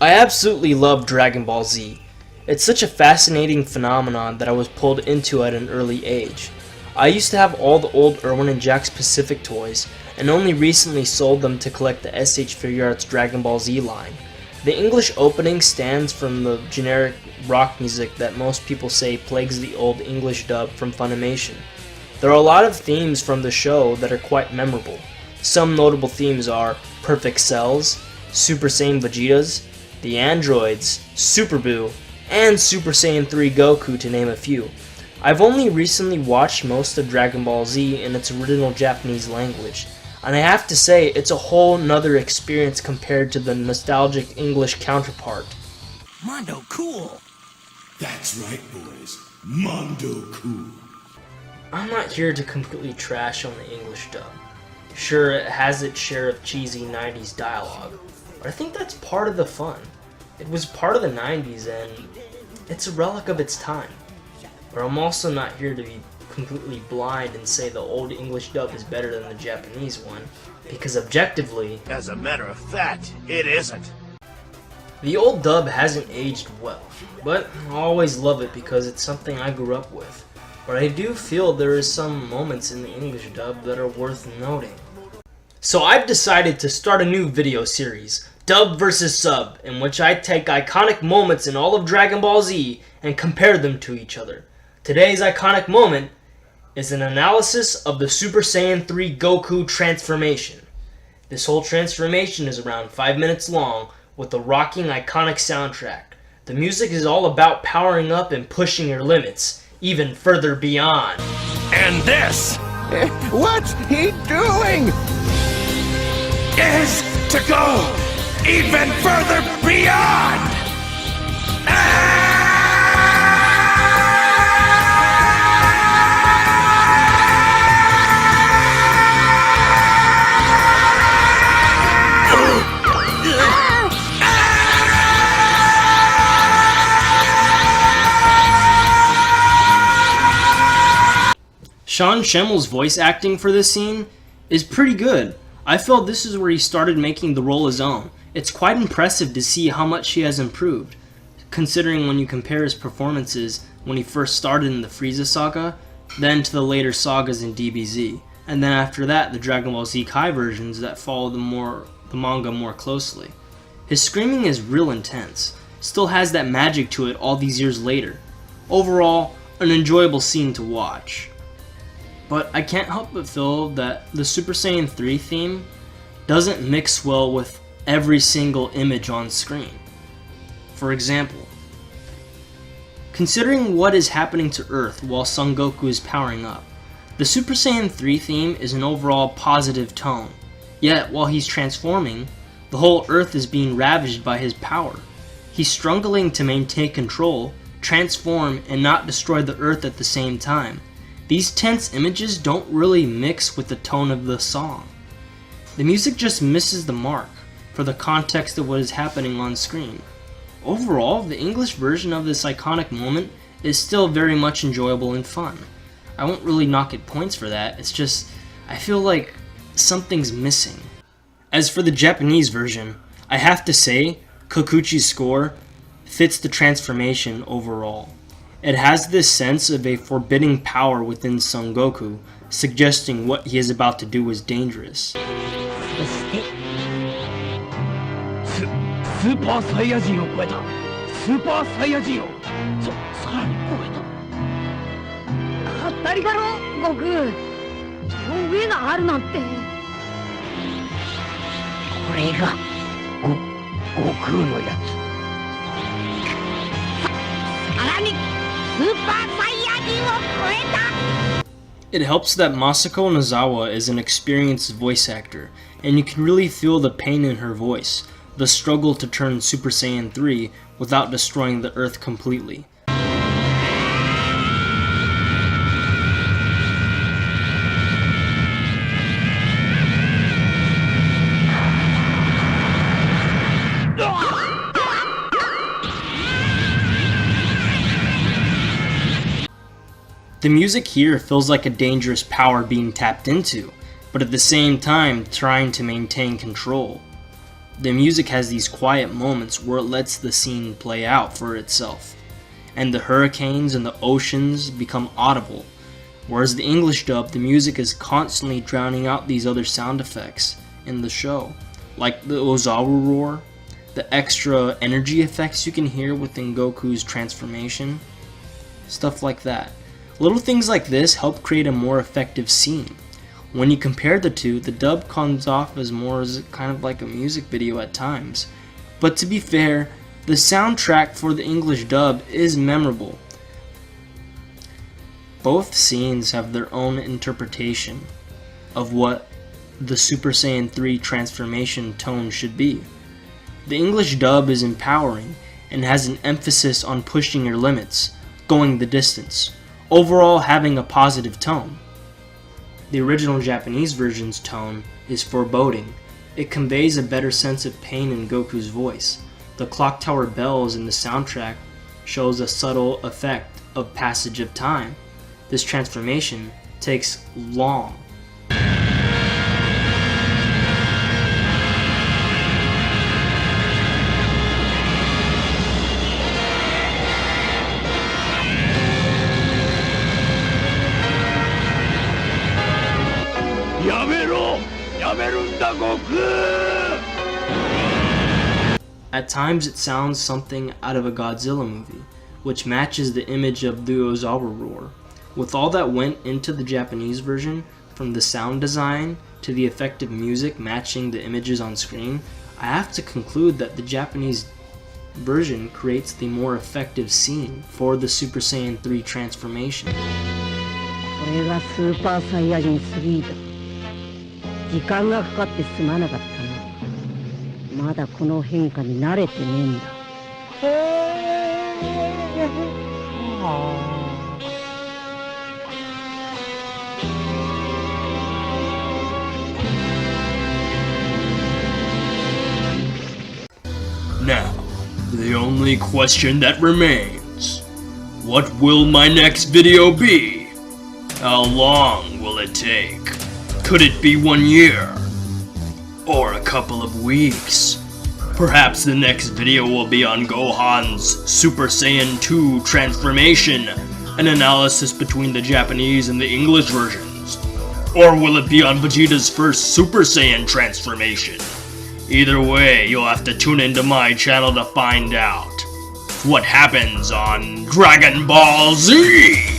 I absolutely love Dragon Ball Z. It's such a fascinating phenomenon that I was pulled into at an early age. I used to have all the old Irwin and Jack's Pacific toys, and only recently sold them to collect the SH Figuarts Dragon Ball Z line. The English opening stands from the generic rock music that most people say plagues the old English dub from Funimation. There are a lot of themes from the show that are quite memorable. Some notable themes are Perfect Cells, Super Saiyan Vegetas, the Androids, Super Buu, and Super Saiyan 3 Goku, to name a few. I've only recently watched most of Dragon Ball Z in its original Japanese language, and I have to say it's a whole nother experience compared to the nostalgic English counterpart. Mondo cool! That's right, boys. Mondo cool. I'm not here to completely trash on the English dub. Sure, it has its share of cheesy 90s dialogue, but I think that's part of the fun. It was part of the 90s and it's a relic of its time. But I'm also not here to be completely blind and say the old English dub is better than the Japanese one, because objectively, As a matter of fact, it isn't. the old dub hasn't aged well, but I'll always love it because it's something I grew up with. But I do feel there is some moments in the English dub that are worth noting. So I've decided to start a new video series, Dub vs Sub, in which I take iconic moments in all of Dragon Ball Z and compare them to each other. Today's iconic moment is an analysis of the Super Saiyan 3 Goku transformation. This whole transformation is around 5 minutes long with a rocking iconic soundtrack. The music is all about powering up and pushing your limits, even further beyond. And this What's he doing? is to go even further beyond! Sean Schemmel's voice acting for this scene is pretty good. I feel this is where he started making the role his own. It's quite impressive to see how much he has improved, considering when you compare his performances when he first started in the Frieza saga, then to the later sagas in DBZ, and then after that the Dragon Ball Z Kai versions that follow the manga more closely. His screaming is real intense, still has that magic to it all these years later. Overall, an enjoyable scene to watch. But I can't help but feel that the Super Saiyan 3 theme doesn't mix well with every single image on screen. For example, considering what is happening to Earth while Son Goku is powering up, the Super Saiyan 3 theme is an overall positive tone, yet while he's transforming, the whole Earth is being ravaged by his power. He's struggling to maintain control, transform, and not destroy the Earth at the same time. These tense images don't really mix with the tone of the song. The music just misses the mark for the context of what is happening on screen. Overall, the English version of this iconic moment is still very much enjoyable and fun. I won't really knock it points for that, it's just, I feel like something's missing. As for the Japanese version, I have to say, Kokuchi's score fits the transformation overall. It has this sense of a forbidding power within Son Goku, suggesting what he is about to do is dangerous. そしてスーパーサイヤ人を超えたスーパーサイヤ人をさらに超えた当たりだろ悟空上上があるなんてこれが悟空のやつさらにスーパーサイヤ人を超えた It helps that Masako Nozawa is an experienced voice actor, and you can really feel the pain in her voice, the struggle to turn Super Saiyan 3 without destroying the Earth completely. The music here feels like a dangerous power being tapped into, but at the same time trying to maintain control. The music has these quiet moments where it lets the scene play out for itself, and the hurricanes and the oceans become audible, whereas the English dub, the music is constantly drowning out these other sound effects in the show, like the Ozaru roar, the extra energy effects you can hear within Goku's transformation, stuff like that. Little things like this help create a more effective scene. When you compare the two, the dub comes off as more as kind of like a music video at times. But to be fair, the soundtrack for the English dub is memorable. Both scenes have their own interpretation of what the Super Saiyan 3 transformation tone should be. The English dub is empowering and has an emphasis on pushing your limits, going the distance, overall having a positive tone. The original Japanese version's tone is foreboding. It conveys a better sense of pain in Goku's voice. The clock tower bells in the soundtrack shows a subtle effect of passage of time. This transformation takes long. At times it sounds something out of a Godzilla movie, which matches the image of the Ozawa roar. With all that went into the Japanese version, from the sound design to the effective music matching the images on screen, I have to conclude that the Japanese version creates the more effective scene for the Super Saiyan 3 transformation. これがスーパーサイヤ人3だ。時間がかかってすまなかったな。まだこの変化に慣れてねえんだ。Now, the only question that remains. What will my next video be? How long will it take? Could it be 1 year? Or a couple of weeks? Perhaps the next video will be on Gohan's Super Saiyan 2 transformation, an analysis between the Japanese and the English versions. Or will it be on Vegeta's first Super Saiyan transformation? Either way, you'll have to tune into my channel to find out what happens on Dragon Ball Z!